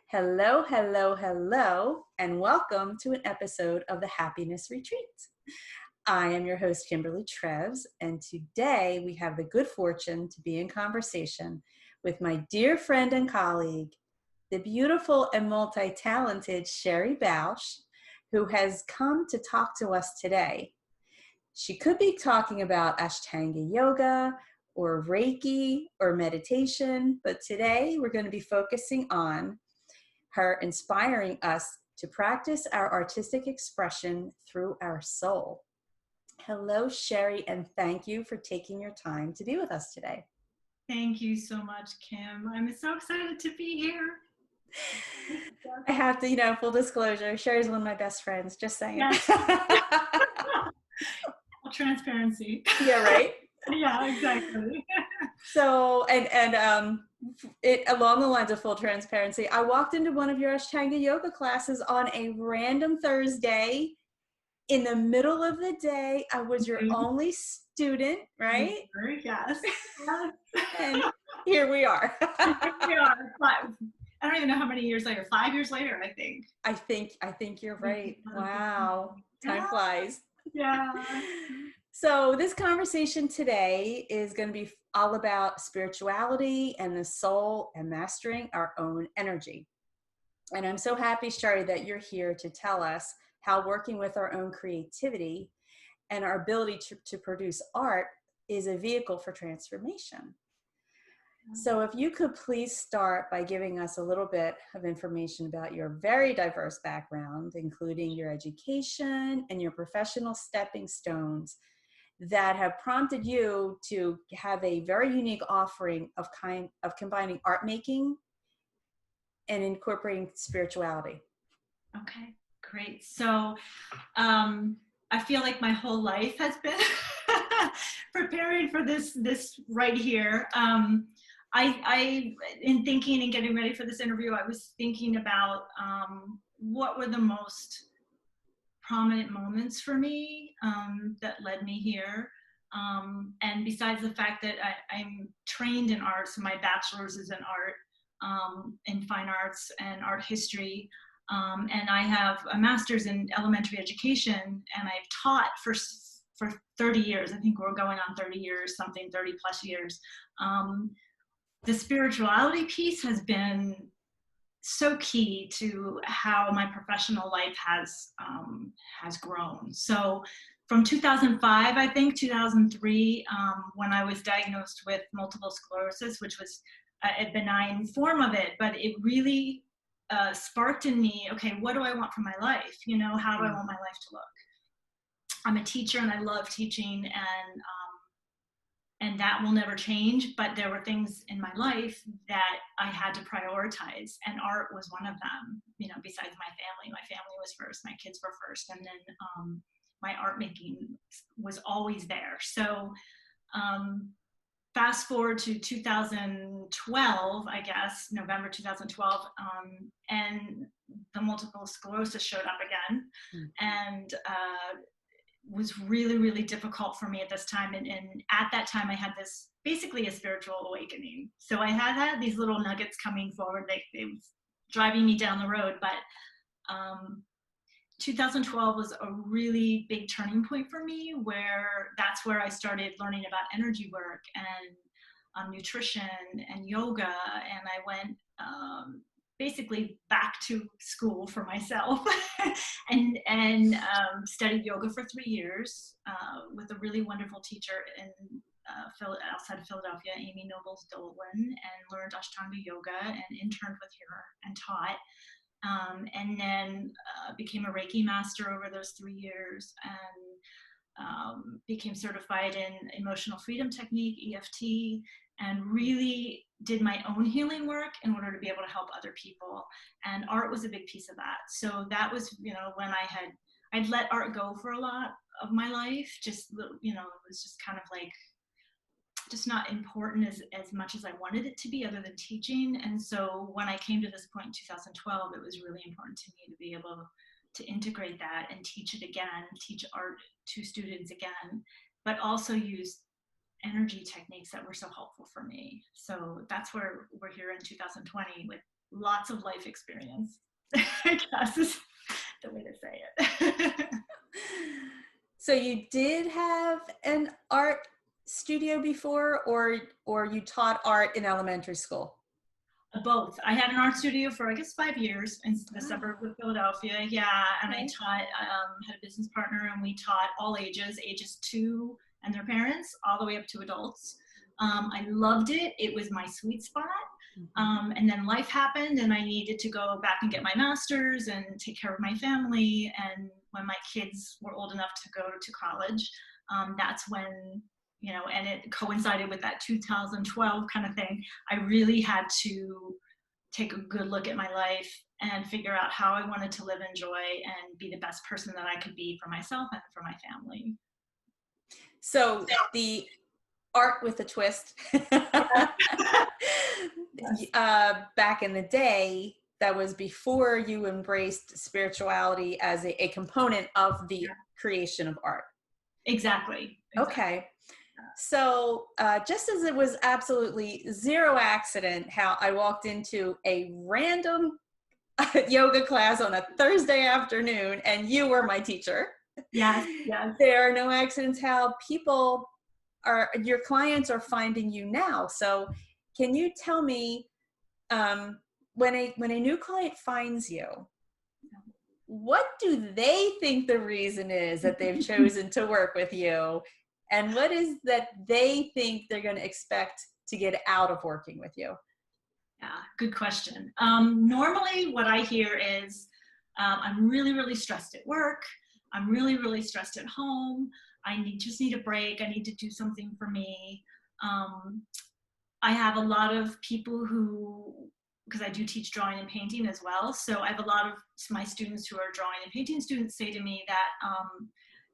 Hello, hello, hello, and welcome to an episode of the Happiness Retreat. I am your host, Kimberly Treves, and today we have the good fortune to be in conversation with my dear friend and colleague, the beautiful and multi-talented Sherri Bausch, who has come to talk to us today. She could be talking about Ashtanga yoga or Reiki or meditation, but today we're going to be focusing on her inspiring us to practice our artistic expression through our soul. Hello, Sherri, and thank you for taking your time to be with us today. Thank you so much, Kim. I'm so excited to be here. I have to, full disclosure, Sherri's one of my best friends, just saying. Yes. Transparency. Yeah, right? Yeah, exactly. So, along the lines of full transparency, I walked into one of your Ashtanga yoga classes on a random Thursday in the middle of the day. I was your only student, right? Yes. And here we are. Here we are. I don't even know how many years later. 5 years later, I think. I think you're right. Wow. Time flies. Yeah. So this conversation today is going to be all about spirituality and the soul and mastering our own energy. And I'm so happy, Sherri, that you're here to tell us how working with our own creativity and our ability to produce art is a vehicle for transformation. So if you could please start by giving us a little bit of information about your very diverse background, including your education and your professional stepping stones that have prompted you to have a very unique offering of combining art making and incorporating spirituality. Okay, great. So I feel like my whole life has been preparing for this right here. I in thinking and getting ready for this interview, I was thinking about what were the most prominent moments for me that led me here. And besides the fact that I'm trained in art, so my bachelor's is in art, in fine arts and art history, and I have a master's in elementary education, and I've taught for 30 years. I think we're going on 30 years, 30 plus years. The spirituality piece has been so key to how my professional life has grown. So from 2005, I think 2003, when I was diagnosed with multiple sclerosis, which was a benign form of it, but it really sparked in me, okay, what do I want for my life? How do I want my life to look? I'm a teacher and I love teaching, and that will never change, but there were things in my life that I had to prioritize, and art was one of them. Besides my family was first, my kids were first, and then my art making was always there. So fast forward to 2012, I guess, November 2012, and the multiple sclerosis showed up again, and was really, really difficult for me at this time. And at that time, I had this basically a spiritual awakening. So I had these little nuggets coming forward. They was driving me down the road. But 2012 was a really big turning point for me, where that's where I started learning about energy work and nutrition and yoga. And I went basically back to school for myself and studied yoga for 3 years with a really wonderful teacher in outside of Philadelphia, Amy Nobles Dolan, and learned Ashtanga yoga and interned with her and taught. And then became a Reiki master over those 3 years, and became certified in emotional freedom technique, EFT, and really did my own healing work in order to be able to help other people. And art was a big piece of that. So that was, when I'd let art go for a lot of my life, just, it was just kind of like, just not important as much as I wanted it to be, other than teaching. And so when I came to this point in 2012, it was really important to me to be able to integrate that and teach it again, teach art to students again, but also use energy techniques that were so helpful for me. So that's where we're here in 2020 with lots of life experience. I guess is the way to say it. So you did have an art studio before, or you taught art in elementary school? Both. I had an art studio for, I guess, 5 years in the suburbs of Philadelphia. Yeah, and I taught, had a business partner, and we taught all ages 2 and their parents, all the way up to adults. I loved it. It was my sweet spot. And then life happened, and I needed to go back and get my master's and take care of my family. And when my kids were old enough to go to college, that's when, you know, and it coincided with that 2012 kind of thing. I really had to take a good look at my life and figure out how I wanted to live in joy and be the best person that I could be for myself and for my family. So the art with a twist, back in the day, that was before you embraced spirituality as a component of the creation of art. Exactly. Okay. So just as it was absolutely zero accident how I walked into a random yoga class on a Thursday afternoon and you were my teacher. Yes. There are no accidents how your clients are finding you now. So can you tell me, when a new client finds you, what do they think the reason is that they've chosen to work with you? And what is that they think they're going to expect to get out of working with you? Yeah, good question. Normally what I hear is, I'm really, really stressed at work. I'm really, really stressed at home. Just need a break. I need to do something for me. I have a lot of people who, because I do teach drawing and painting as well, so I have a lot of my students who are drawing and painting students say to me that,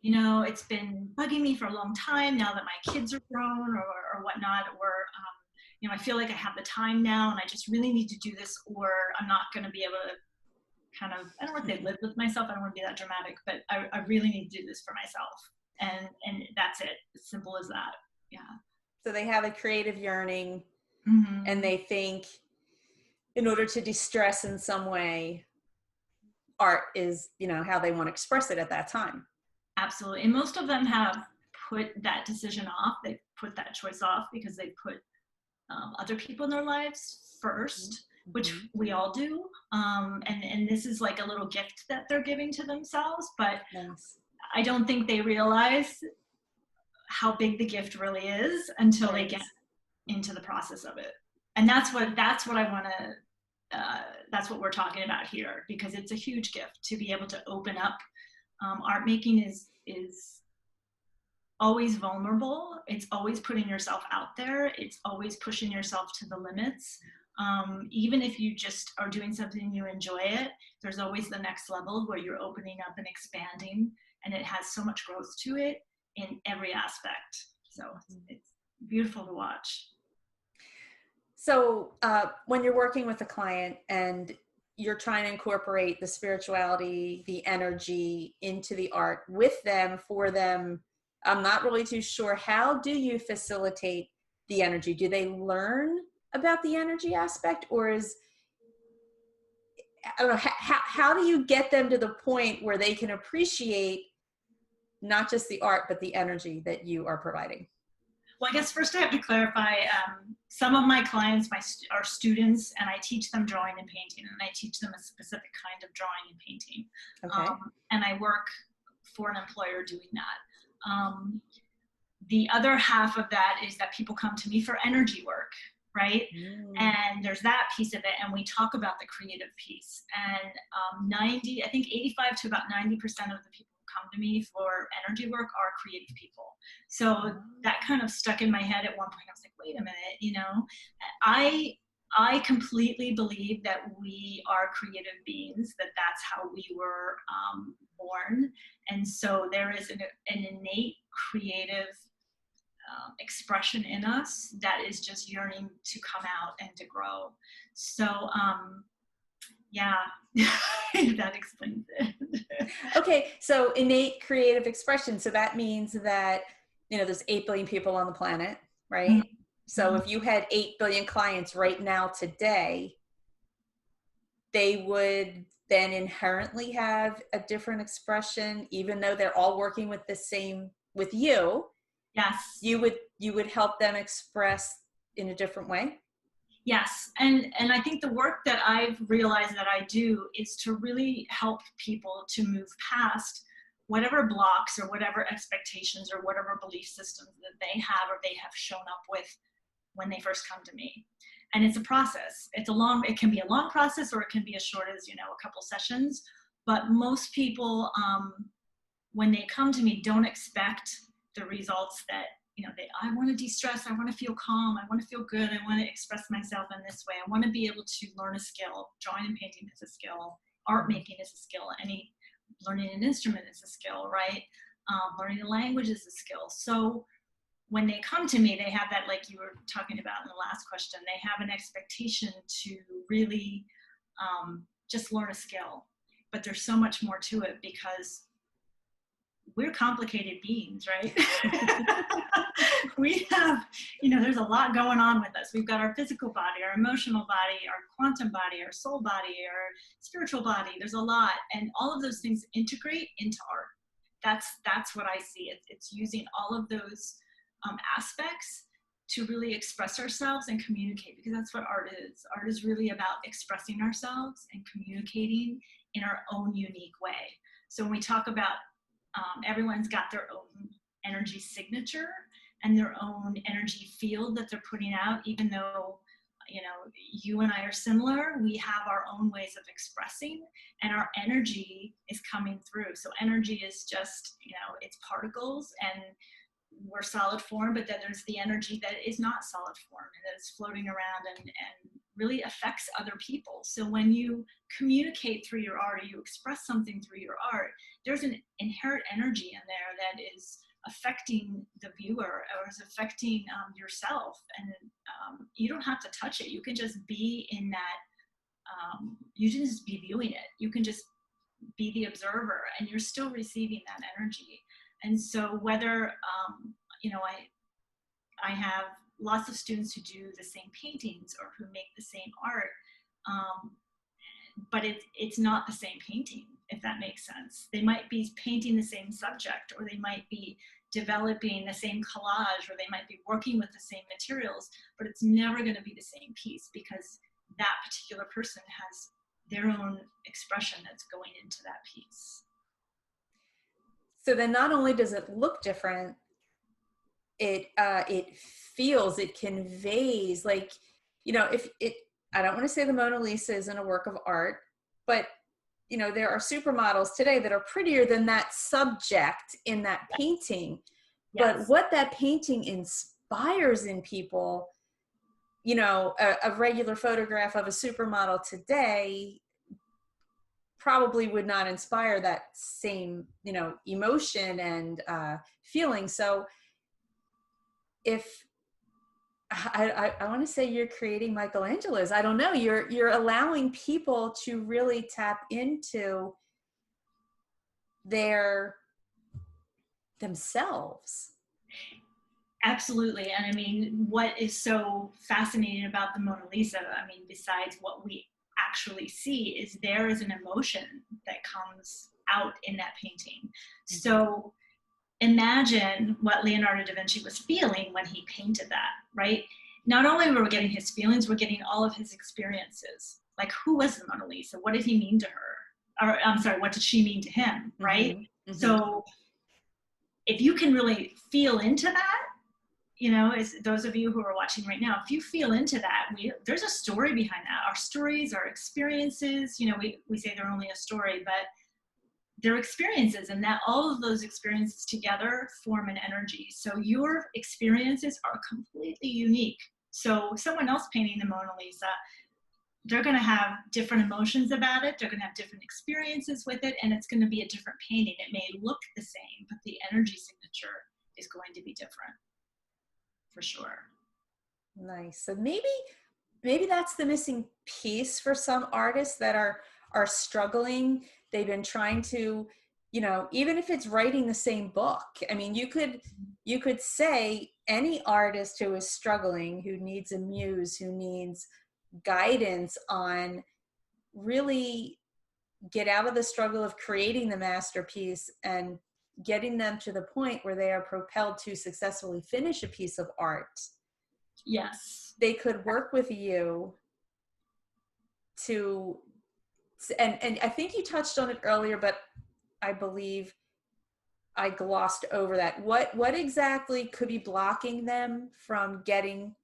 you know, it's been bugging me for a long time now that my kids are grown or whatnot, or, you know, I feel like I have the time now and I just really need to do this, or I'm not going to be able to kind of, I don't want to say live with myself, I don't want to be that dramatic, but I really need to do this for myself. And that's it. As simple as that. Yeah. So they have a creative yearning, and they think in order to de-stress in some way, art is, you know, how they want to express it at that time. Absolutely. And most of them have put that decision off. They put that choice off because they put other people in their lives first, which we all do. And this is like a little gift that they're giving to themselves, but I don't think they realize how big the gift really is until they get into the process of it. And that's what I want to, that's what we're talking about here, because it's a huge gift to be able to open up. Art making is always vulnerable. It's always putting yourself out there. It's always pushing yourself to the limits. Even if you just are doing something and you enjoy it, there's always the next level where you're opening up and expanding, and it has so much growth to it in every aspect. So it's beautiful to watch. So when you're working with a client and you're trying to incorporate the spirituality, the energy into the art with them, for them, I'm not really too sure. How do you facilitate the energy? Do they learn about the energy aspect, or I don't know, how do you get them to the point where they can appreciate not just the art, but the energy that you are providing? Well, I guess first I have to clarify, some of my clients are students, and I teach them drawing and painting, and I teach them a specific kind of drawing and painting. Okay. And I work for an employer doing that. The other half of that is that people come to me for energy work, right? And there's that piece of it, and we talk about the creative piece. And I think 85 to about 90% of the people who come to me for energy work are creative people. So that kind of stuck in my head at one point. I was like, wait a minute, you know, I completely believe that we are creative beings, that's how we were born. And so there is an innate creative expression in us that is just yearning to come out and to grow. So yeah, that explains it. Okay, so innate creative expression. So that means that, you know, there's 8 billion people on the planet, right? So if you had 8 billion clients right now today, they would then inherently have a different expression, even though they're all working with the same, with you. Yes. You would help them express in a different way. Yes. And I think the work that I've realized that I do is to really help people to move past whatever blocks or whatever expectations or whatever belief systems that they have or they have shown up with when they first come to me. And it's a process. It can be a long process, or it can be as short as, a couple sessions. But most people, when they come to me, don't expect the results that, I want to de-stress, I want to feel calm, I want to feel good, I want to express myself in this way, I want to be able to learn a skill. Drawing and painting is a skill, art making is a skill, learning an instrument is a skill, right? Learning a language is a skill. So when they come to me, they have that, like you were talking about in the last question, they have an expectation to really just learn a skill. But there's so much more to it, because we're complicated beings, right? We have, there's a lot going on with us. We've got our physical body, our emotional body, our quantum body, our soul body, our spiritual body. There's a lot. And all of those things integrate into art. That's what I see. It's using all of those aspects to really express ourselves and communicate, because that's what art is. Art is really about expressing ourselves and communicating in our own unique way. So when we talk about everyone's got their own energy signature and their own energy field that they're putting out, even though you and I are similar, we have our own ways of expressing, and our energy is coming through. So energy is just, it's particles, and we're solid form, but then there's the energy that is not solid form and that is floating around and really affects other people. So when you communicate through your art, or you express something through your art, there's an inherent energy in there that is affecting the viewer, or is affecting yourself. And you don't have to touch it. You can just be in that, you can just be viewing it. You can just be the observer, and you're still receiving that energy. And so whether, I have lots of students who do the same paintings or who make the same art, but it's not the same painting, if that makes sense. They might be painting the same subject, or they might be developing the same collage, or they might be working with the same materials, but it's never going to be the same piece, because that particular person has their own expression that's going into that piece. So then not only does it look different, it feels, it conveys, like, if it, I don't want to say the Mona Lisa isn't a work of art, but there are supermodels today that are prettier than that subject in that painting. Yes. But what that painting inspires in people, a regular photograph of a supermodel today probably would not inspire that same, emotion and feeling. So if I want to say you're creating Michelangelo's, I don't know, you're allowing people to really tap into themselves. Absolutely. And I mean, what is so fascinating about the Mona Lisa, besides what we actually see, is there is an emotion that comes out in that painting. Mm-hmm. So imagine what Leonardo da Vinci was feeling when he painted that, right? Not only were we getting his feelings, we're getting all of his experiences. Like, who was the Mona Lisa? What did he mean to her? Or, I'm sorry, what did she mean to him, right? Mm-hmm. So if you can really feel into that, as those of you who are watching right now, if you feel into that, there's a story behind that. Our stories, our experiences, we say they're only a story, but they're experiences, and that all of those experiences together form an energy. So your experiences are completely unique. So someone else painting the Mona Lisa, they're going to have different emotions about it. They're going to have different experiences with it, and it's going to be a different painting. It may look the same, but the energy signature is going to be different, for sure. Nice. So maybe that's the missing piece for some artists that are struggling. They've been trying to, even if it's writing the same book. I mean, you could say any artist who is struggling, who needs a muse, who needs guidance on really get out of the struggle of creating the masterpiece and getting them to the point where they are propelled to successfully finish a piece of art, Yes. they could work with you to, and I think you touched on it earlier, but I believe I glossed over that. What exactly could be blocking them from getting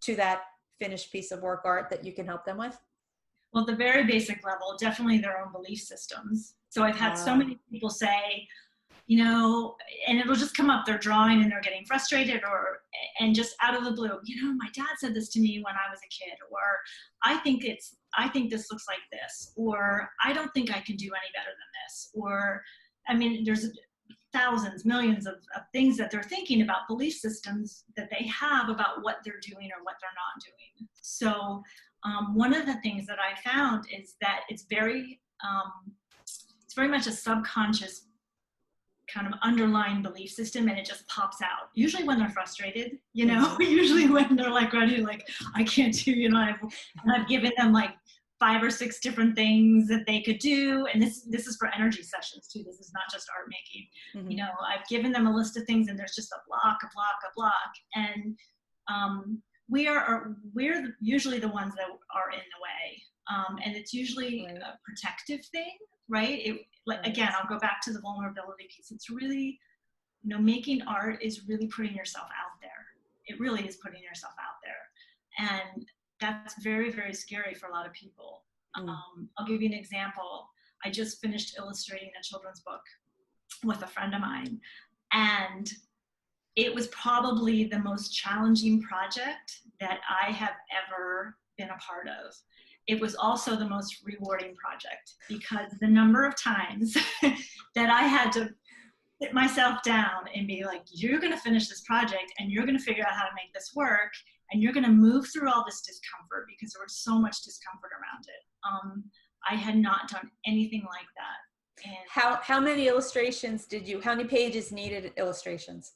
to that finished piece of work art that you can help them with? Well, the very basic level, definitely their own belief systems. So I've had so many people say, you know, and it'll just come up, they're drawing and they're getting frustrated, and just out of the blue, you know, my dad said this to me when I was a kid, or I think this looks like this, or I don't think I can do any better than this, or, I mean, there's thousands, millions of things that they're thinking about, belief systems that they have about what they're doing or what they're not doing. So one of the things that I found is that it's very much a subconscious kind of underlying belief system, and it just pops out. Usually when they're frustrated, you know, usually when they're like ready, like, I can't do, you know, I've given them like 5 or 6 different things that they could do. And this is for energy sessions too. This is not just art making. Mm-hmm. You know, I've given them a list of things and there's just a block. And we're usually the ones that are in the way. And it's usually a protective thing, right? Again, I'll go back to the vulnerability piece. It's really, you know, making art is really putting yourself out there. It really is putting yourself out there. And that's very, very scary for a lot of people. I'll give you an example. I just finished illustrating a children's book with a friend of mine, and it was probably the most challenging project that I have ever been a part of. It was also the most rewarding project, because the number of times that I had to sit myself down and be like, you're going to finish this project and you're going to figure out how to make this work, and you're going to move through all this discomfort, because there was so much discomfort around it. I had not done anything like that. And how many illustrations how many pages needed illustrations?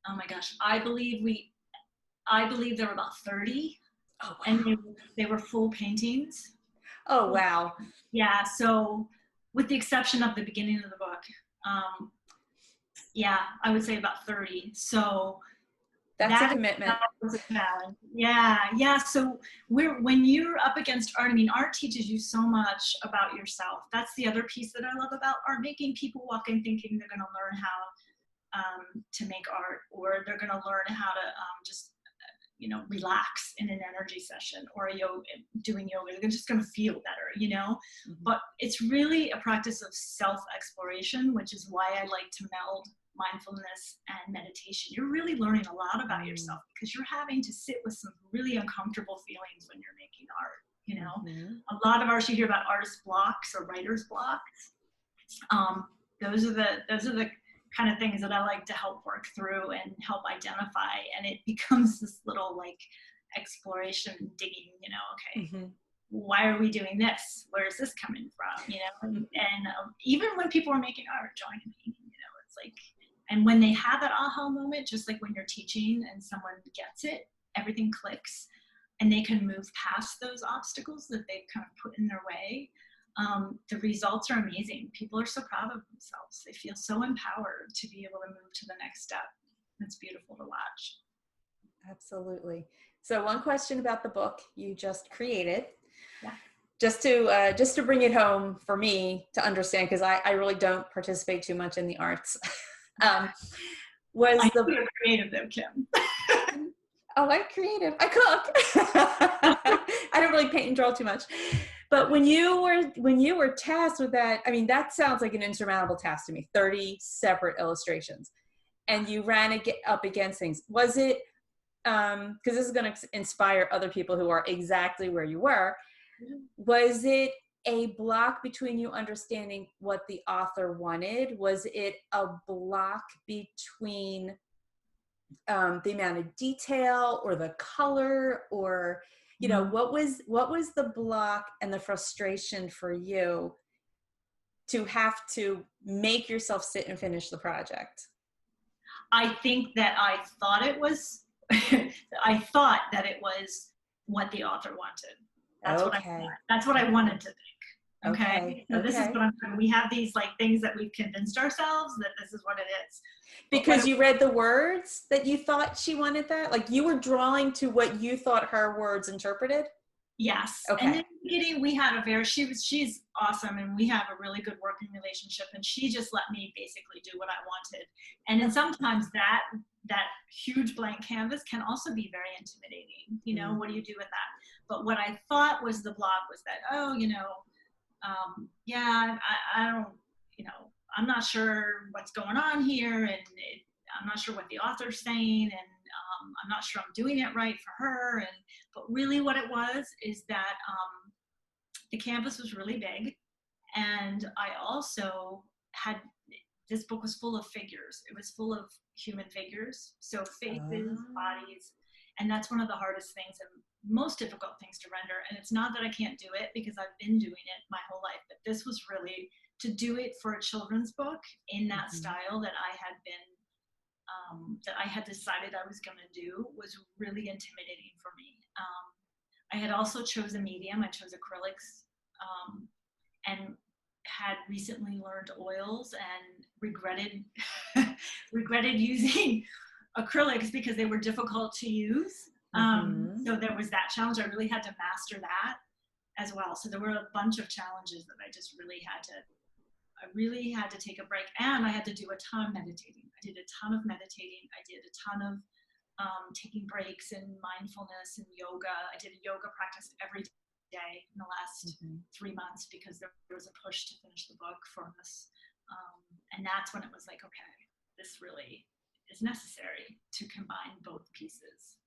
Oh my gosh, I believe there were about 30. Oh, wow. And they were full paintings. Oh, wow. Yeah, so with the exception of the beginning of the book, yeah, I would say about 30. So that's a commitment. That was a challenge. Yeah. So when you're up against art, I mean, art teaches you so much about yourself. That's the other piece that I love about art making. People walk in thinking they're going to learn how to make art, or they're going to learn how to just, you know, relax in an energy session, or doing yoga. They're just going to feel better, you know. Mm-hmm. But it's really a practice of self-exploration, which is why I like to meld mindfulness and meditation. You're really learning a lot about yourself, because you're having to sit with some really uncomfortable feelings when you're making art, you know. Mm-hmm. A lot of artists, you hear about artist blocks or writer's blocks. Those are the kind of things that I like to help work through and help identify. And it becomes this little like exploration, digging, you know, okay, why are we doing this? Where is this coming from? You know, and even when people are making art, drawing and painting, you know, it's like, and when they have that aha moment, just like when you're teaching and someone gets it, everything clicks and they can move past those obstacles that they've kind of put in their way. The results are amazing. People are so proud of themselves. They feel so empowered to be able to move to the next step. It's beautiful to watch. Absolutely. So one question about the book you just created, yeah. just to bring it home for me to understand, because I really don't participate too much in the arts. You're creative though, Kim. Oh, I'm creative. I cook. I don't really paint and draw too much. But when you were tasked with that, I mean, that sounds like an insurmountable task to me, 30 separate illustrations. And you ran up against things. Was it, because this is going to inspire other people who are exactly where you were, was it a block between you understanding what the author wanted? Was it a block between the amount of detail or the color, or you know, what was the block and the frustration for you to have to make yourself sit and finish the project? I think that I thought it was what the author wanted. That's what I wanted to think. Okay. So this is Okay. what I'm talking. We have these like things that we've convinced ourselves that this is what it is. But what Because you read the words that you thought she wanted that? Like you were drawing to what you thought her words interpreted? yes. And Okay. in the beginning we had she's awesome and we have a really good working relationship and she just let me basically do what I wanted. And then sometimes that huge blank canvas can also be very intimidating. You know, what do you do with that? But what I thought was the block was that, oh, yeah, I don't, I'm not sure what's going on here, and I'm not sure what the author's saying, and I'm not sure I'm doing it right for her. But really, what it was is that the canvas was really big, and I also had this book was full of figures. It was full of human figures, so faces, bodies, and that's one of the hardest things and most difficult things to render. And it's not that I can't do it because I've been doing it my whole life, but this was really to do it for a children's book in that style that I had been that I had decided I was going to do was really intimidating for me. I had also chosen a medium. I chose acrylics and had recently learned oils and regretted regretted using acrylics because they were difficult to use. So there was that challenge. I really had to master that as well. So there were a bunch of challenges that I just really had to take a break, and I had to do a ton of meditating. I did a ton of meditating. I did a ton of taking breaks and mindfulness and yoga. I did a yoga practice every day in the last 3 months because there was a push to finish the book for us. And that's when it was like, okay, this really is necessary to combine both pieces.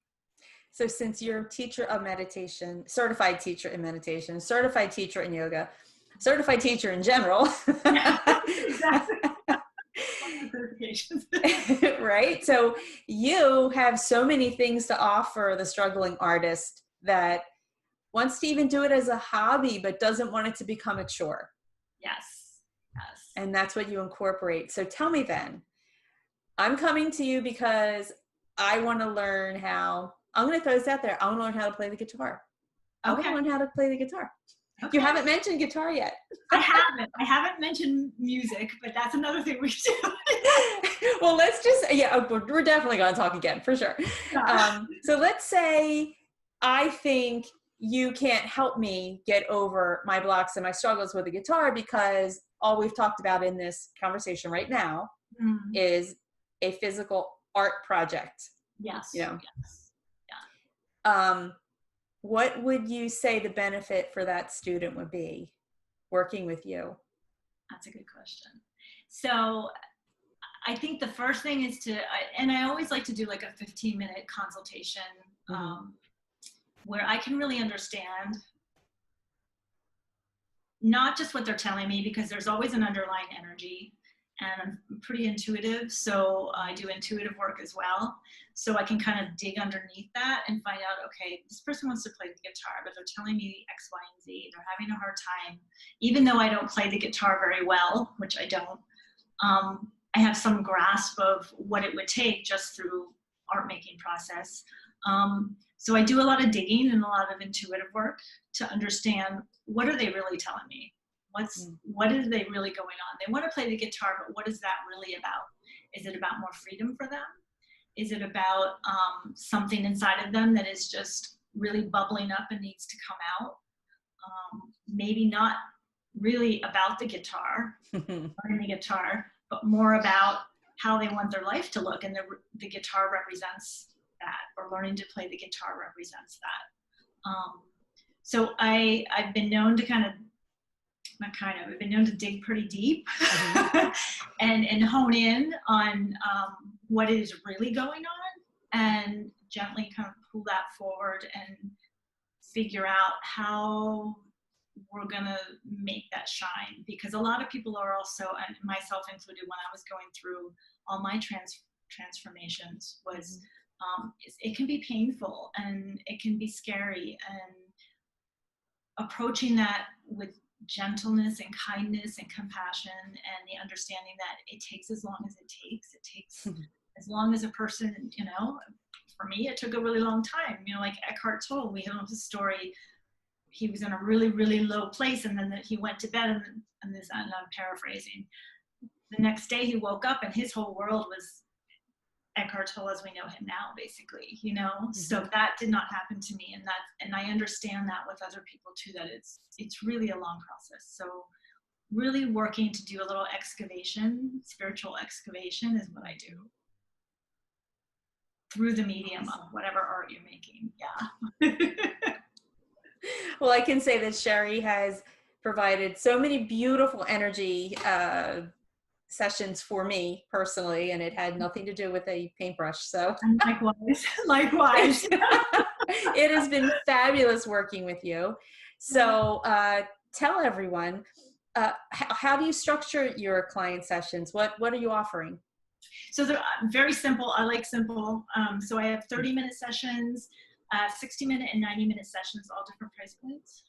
So since you're a teacher of meditation, certified teacher in meditation, certified teacher in yoga, certified teacher in general, Exactly. right? So you have so many things to offer the struggling artist that wants to even do it as a hobby, but doesn't want it to become a chore. Yes. Yes. And that's what you incorporate. So tell me then, I'm coming to you because I want to learn how, I'm going to throw this out there. I want to learn how to play the guitar. I want to learn how to play the guitar. Okay. You haven't mentioned guitar yet. I haven't mentioned music, but that's another thing we do. Well, let's just, we're definitely going to talk again for sure. So let's say I think you can't help me get over my blocks and my struggles with the guitar because all we've talked about in this conversation right now is a physical art project. Yes. You know? Yes. Yeah. What would you say the benefit for that student would be working with you? That's a good question. So I think the first thing is and I always like to do like a 15-minute consultation where I can really understand not just what they're telling me, because there's always an underlying energy, and I'm pretty intuitive, so I do intuitive work as well. So I can kind of dig underneath that and find out, okay, this person wants to play the guitar, but they're telling me X, Y, and Z. They're having a hard time. Even though I don't play the guitar very well, which I don't, I have some grasp of what it would take just through art making process. So I do a lot of digging and a lot of intuitive work to understand, what are they really telling me? What is they really going on? They want to play the guitar, but what is that really about? Is it about more freedom for them? Is it about something inside of them that is just really bubbling up and needs to come out? Maybe not really about the guitar, learning the guitar, but more about how they want their life to look, and the guitar represents that, or learning to play the guitar represents that. So I've been known to I've been known to dig pretty deep and hone in on what is really going on, and gently kind of pull that forward and figure out how we're gonna make that shine. Because a lot of people are also, and myself included, when I was going through all my transformations, was it can be painful and it can be scary, and approaching that with gentleness and kindness and compassion, and the understanding that it takes as long as it takes. It takes as long as a person, for me, it took a really long time. Like Eckhart Tolle, we have his story, he was in a really, really low place, and then he went to bed, and I'm paraphrasing. The next day he woke up and his whole world was Eckhart Tolle as we know him now, basically, you know. Mm-hmm. So that did not happen to me, and I understand that with other people too, that it's really a long process. So really working to do a little excavation, spiritual excavation is what I do through the medium of whatever art you're making. Yeah. Well, I can say that Sherri has provided so many beautiful energy sessions for me personally, and it had nothing to do with a paintbrush. So and likewise. It has been fabulous working with you. So tell everyone, how do you structure your client sessions? What are you offering? So they're very simple. I like simple. So I have 30-minute sessions, 60-minute and 90-minute sessions, all different price points.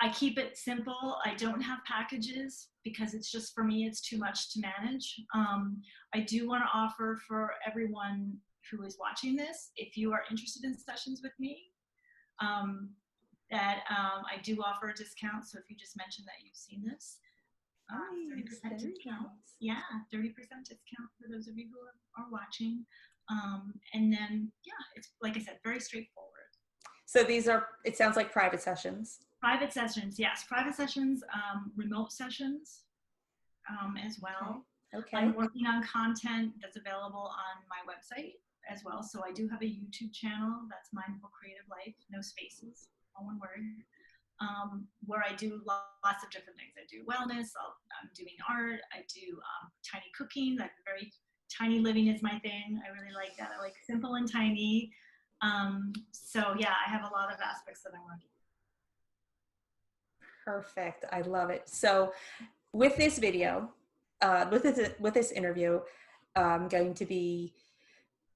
I keep it simple. I don't have packages because it's just, for me, it's too much to manage. I do want to offer for everyone who is watching this, if you are interested in sessions with me, that I do offer a discount. So if you just mention that you've seen this, 30% discount. Yeah, 30% discount for those of you who are watching. And then, yeah, it's, like I said, very straightforward. So these are, it sounds like private sessions. Private sessions, yes. Private sessions, remote sessions as well. Okay. I'm working on content that's available on my website as well. So I do have a YouTube channel that's Mindful Creative Life, no spaces, all one word, where I do lots of different things. I do wellness, I'm doing art, I do tiny cooking, like very tiny living is my thing. I really like that. I like simple and tiny. So yeah, I have a lot of aspects that I'm working on. Perfect. I love it. So with this video, with this interview, I'm going to be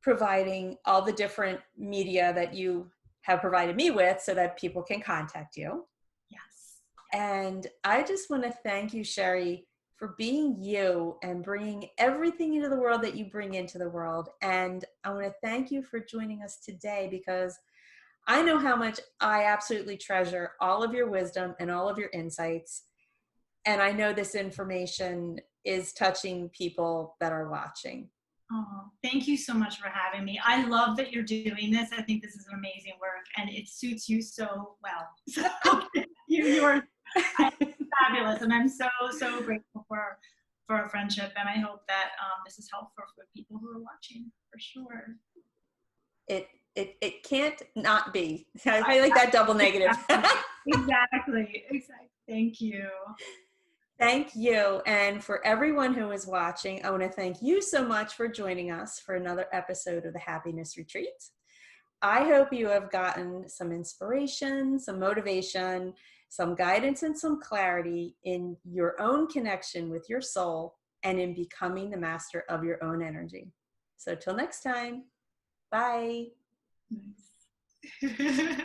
providing all the different media that you have provided me with so that people can contact you. Yes. And I just want to thank you, Sherri, for being you and bringing everything into the world that you bring into the world. And I want to thank you for joining us today, because I know how much I absolutely treasure all of your wisdom and all of your insights. And I know this information is touching people that are watching. Oh, thank you so much for having me. I love that you're doing this. I think this is amazing work, and it suits you so well. So you are fabulous, and I'm so grateful for our friendship. And I hope that this is helpful for people who are watching, for sure. It can't not be. I like that double negative. Exactly. Thank you. Thank you. And for everyone who is watching, I want to thank you so much for joining us for another episode of the Happiness Retreat. I hope you have gotten some inspiration, some motivation, some guidance, and some clarity in your own connection with your soul and in becoming the master of your own energy. So till next time, bye. Nice.